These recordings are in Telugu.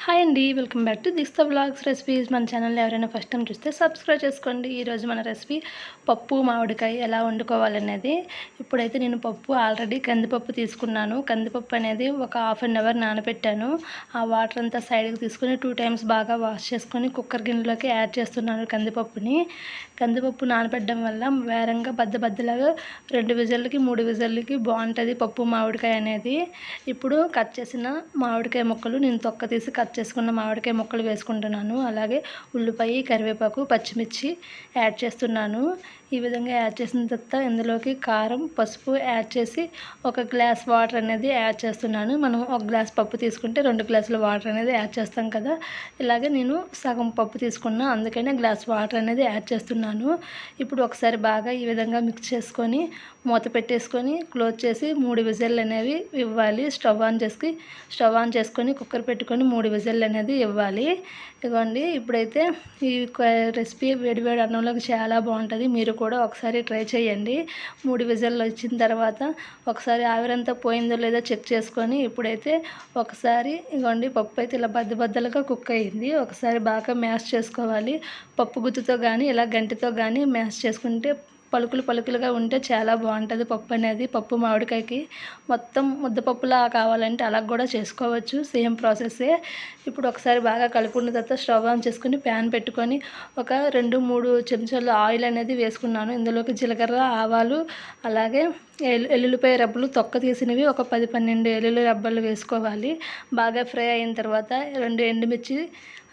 హాయ్ అండి, welcome back to this the vlogs recipes. మన ఛానల్ ఎవరైనా ఫస్ట్ టైం చూస్తే సబ్స్క్రైబ్ చేసుకోండి. ఈరోజు మన రెసిపీ పప్పు మామిడికాయ ఎలా వండుకోవాలనేది. ఇప్పుడైతే నేను పప్పు ఆల్రెడీ కందిపప్పు తీసుకున్నాను. కందిపప్పు అనేది ఒక హాఫ్ అన్ అవర్ నానబెట్టాను. ఆ వాటర్ అంతా సైడ్కి తీసుకొని 2 టైమ్స్ బాగా వాష్ చేసుకొని కుక్కర్ గిన్నెలోకి యాడ్ చేస్తున్నాను కందిపప్పుని. కందిపప్పు నానబెట్టడం వల్ల వేరంగా బద్దలాగా 2 విజిల్కి 3 విజిల్కి బాగుంటుంది పప్పు మామిడికాయ అనేది. ఇప్పుడు కట్ చేసిన మామిడికాయ ముక్కలు నేను తొక్క తీసి కట్ చేసుకున్న మామిడికాయ ముక్కలు వేసుకుంటున్నాను. అలాగే ఉల్లిపాయ, కరివేపాకు, పచ్చిమిర్చి యాడ్ చేస్తున్నాను. ఈ విధంగా యాడ్ చేసిన తర్వాత ఇందులోకి కారం, పసుపు యాడ్ చేసి ఒక గ్లాస్ వాటర్ అనేది యాడ్ చేస్తున్నాను. మనం ఒక గ్లాస్ పప్పు తీసుకుంటే 2 గ్లాసుల వాటర్ అనేది యాడ్ చేస్తాం కదా. ఇలాగే నేను సగం పప్పు తీసుకున్నా, అందుకనే గ్లాస్ వాటర్ అనేది యాడ్ చేస్తున్నాను. ఇప్పుడు ఒకసారి బాగా ఈ విధంగా మిక్స్ చేసుకొని మూత పెట్టేసుకొని క్లోజ్ చేసి 3 విజిల్లు అనేవి ఇవ్వాలి. స్టవ్ ఆన్ చేసుకొని కుక్కర్ పెట్టుకొని 3 విజిల్లు అనేది ఇవ్వాలి. ఇవ్వండి. ఇప్పుడైతే ఈ రెసిపీ వేడివేడి అన్నంలోకి చాలా బాగుంటుంది. మీరు కూడా ఒకసారి ట్రై చేయండి. 3 విజిల్లు వచ్చిన తర్వాత ఒకసారి ఆవిరంతా పోయిందో లేదో చెక్ చేసుకొని ఇప్పుడైతే ఒకసారి ఇవ్వండి, పప్పు అయితే ఇలా బద్దలుగా కుక్ అయ్యింది. ఒకసారి బాగా మ్యాష్ చేసుకోవాలి. పప్పు గుత్తుతో కానీ ఇలా గంటితో కానీ మ్యాష్ చేసుకుంటే పలుకులుగా ఉంటే చాలా బాగుంటుంది పప్పు అనేది. పప్పు మామిడికాయకి మొత్తం ముద్దపప్పులా కావాలంటే అలా కూడా చేసుకోవచ్చు, సేమ్ ప్రాసెస్సే. ఇప్పుడు ఒకసారి బాగా కలుపుకున్న తర్వాత స్టవ్ ఆన్ చేసుకుని ప్యాన్ పెట్టుకొని ఒక 2-3 చెంచాలు ఆయిల్ అనేది వేసుకున్నాను. ఇందులోకి జీలకర్ర, ఆవాలు, అలాగే ఎల్లుల్లిపాయ రబ్బలు తొక్క తీసినవి ఒక 10-12 ఎల్లుల్లి రబ్బలు వేసుకోవాలి. బాగా ఫ్రై అయిన తర్వాత 2 ఎండుమిర్చి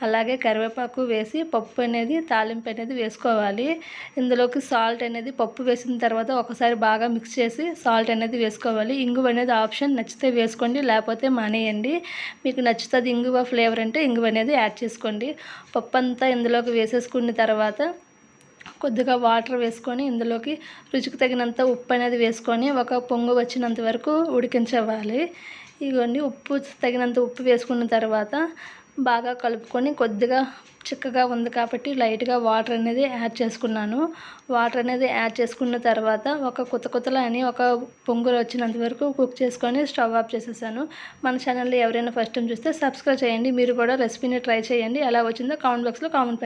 అలాగే కరివేపాకు వేసి పప్పు అనేది తాలింపు అనేది వేసుకోవాలి. ఇందులోకి సాల్ట్ అనేది పప్పు వేసిన తర్వాత ఒకసారి బాగా మిక్స్ చేసి సాల్ట్ అనేది వేసుకోవాలి. ఇంగువ అనేది ఆప్షన్, నచ్చితే వేసుకోండి లేకపోతే మానేయండి. మీకు నచ్చుతుంది ఇంగువ ఫ్లేవర్ అంటే ఇంగువ అనేది యాడ్ చేసుకోండి. పప్పు అంతా ఇందులోకి వేసేసుకున్న తర్వాత కొద్దిగా వాటర్ వేసుకొని ఇందులోకి రుచికి తగినంత ఉప్పు అనేది వేసుకొని ఒక పొంగు వచ్చినంత వరకు ఉడికించవాలి. ఇవన్నీ తగినంత ఉప్పు వేసుకున్న తర్వాత బాగా కలుపుకొని కొద్దిగా చిక్కగా ఉంది కాబట్టి లైట్గా వాటర్ అనేది యాడ్ చేసుకున్నాను. వాటర్ అనేది యాడ్ చేసుకున్న తర్వాత ఒక కుతకుతలు అని ఒక పొంగులు వచ్చినంత వరకు కుక్ చేసుకొని స్టవ్ ఆఫ్ చేసేసాను. మన ఛానల్ని ఎవరైనా ఫస్ట్ టైం చూస్తే సబ్స్క్రైబ్ చేయండి. మీరు కూడా రెసిపీని ట్రై చేయండి. ఎలా వచ్చిందో కామెంట్ బాక్స్లో కామెంట్